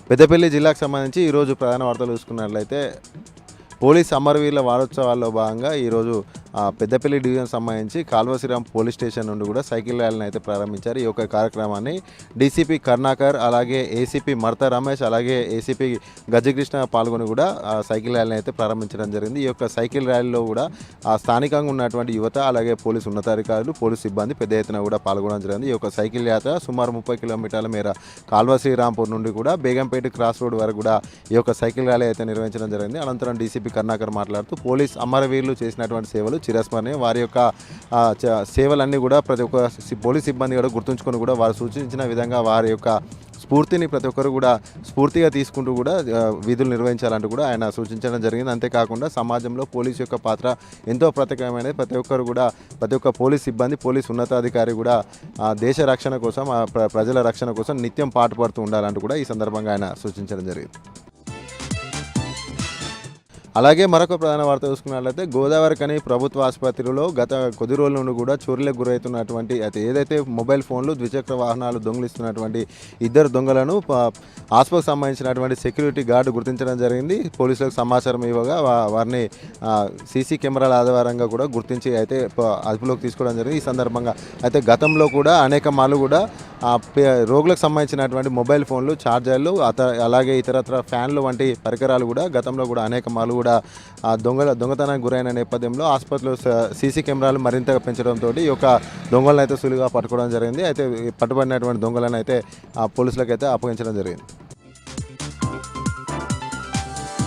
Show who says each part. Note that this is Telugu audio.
Speaker 1: పెద్దపల్లి జిల్లాకు సంబంధించి ఈరోజు ప్రధాన వార్తలు చూసుకున్నట్లయితే పోలీస్ అమరవీరుల వారోత్సవాల్లో భాగంగా ఈరోజు పెద్దపల్లి డివిజన్ సంబంధించి కాల్వశ్రీరామ్ పోలీస్ స్టేషన్ నుండి కూడా సైకిల్ ర్యాలీని అయితే ప్రారంభించారు. ఈ యొక్క కార్యక్రమాన్ని డీసీపీ కరుణాకర్, అలాగే ఏసీపీ మర్తా రమేష్, అలాగే ఏసీపీ గజకృష్ణ పాల్గొని కూడా సైకిల్ ర్యాలీని అయితే ప్రారంభించడం జరిగింది. ఈ యొక్క సైకిల్ ర్యాలీలో కూడా స్థానికంగా ఉన్నటువంటి యువత, అలాగే పోలీసు ఉన్నతాధికారులు, పోలీసు సిబ్బంది పెద్ద ఎత్తున కూడా పాల్గొనడం జరిగింది. ఈ యొక్క సైకిల్ యాత్ర సుమారు 30 కిలోమీటర్ల మేర కాల్వశ్రీరాంపూర్ నుండి కూడా బేగంపేట క్రాస్ రోడ్ వరకు కూడా ఈ యొక్క సైకిల్ ర్యాలీ అయితే నిర్వహించడం జరిగింది. అనంతరం డీసీపీ కరుణాకర్ మాట్లాడుతూ పోలీస్ అమరవీరులు చేసినటువంటి సేవలు చిరస్మరణీయం. వారి యొక్క సేవలన్నీ కూడా ప్రతి ఒక్క పోలీస్ సిబ్బంది కూడా గుర్తుంచుకొని కూడా వారు సూచించిన విధంగా వారి యొక్క స్ఫూర్తిని ప్రతి ఒక్కరు కూడా స్ఫూర్తిగా తీసుకుంటూ కూడా విధులు నిర్వహించాలంటూ కూడా ఆయన సూచించడం జరిగింది. అంతేకాకుండా సమాజంలో పోలీసు యొక్క పాత్ర ఎంతో ప్రత్యేకమైనది. ప్రతి ఒక్క పోలీస్ సిబ్బంది, పోలీస్ ఉన్నతాధికారి కూడా దేశ రక్షణ కోసం, ప్రజల రక్షణ కోసం నిత్యం పాటుపడుతూ ఉండాలంటూ కూడా ఈ సందర్భంగా ఆయన సూచించడం జరిగింది. అలాగే మరొక ప్రధాన వార్త చూసుకున్నట్లయితే గోదావరిఖని ప్రభుత్వ ఆసుపత్రిలో గత కొద్ది రోజుల నుండి కూడా చోరీలకు గురవుతున్నటువంటి ఏదైతే మొబైల్ ఫోన్లు, ద్విచక్ర వాహనాలు దొంగిలిస్తున్నటువంటి ఇద్దరు దొంగలను ఆసుపత్రికి సంబంధించినటువంటి సెక్యూరిటీ గార్డు గుర్తించడం జరిగింది. పోలీసులకు సమాచారం ఇవ్వగా వారిని సీసీ కెమెరాల ఆధారంగా కూడా గుర్తించి అయితే అదుపులోకి తీసుకోవడం జరిగింది. ఈ సందర్భంగా అయితే గతంలో కూడా అనేక మార్లు కూడా రోగులకు సంబంధించినటువంటి మొబైల్ ఫోన్లు, ఛార్జర్లు, అలాగే ఇతరత్ర ఫ్యాన్లు వంటి పరికరాలు కూడా గతంలో కూడా అనేక మార్లు కూడా దొంగతనానికి గురైన నేపథ్యంలో ఆసుపత్రిలో సీసీ కెమెరాలు మరింతగా పెంచడంతో ఈ యొక్క దొంగలను అయితే సులువుగా పట్టుకోవడం జరిగింది. అయితే పట్టుబడినటువంటి దొంగలను అయితే పోలీసులకు అయితే అప్పగించడం జరిగింది.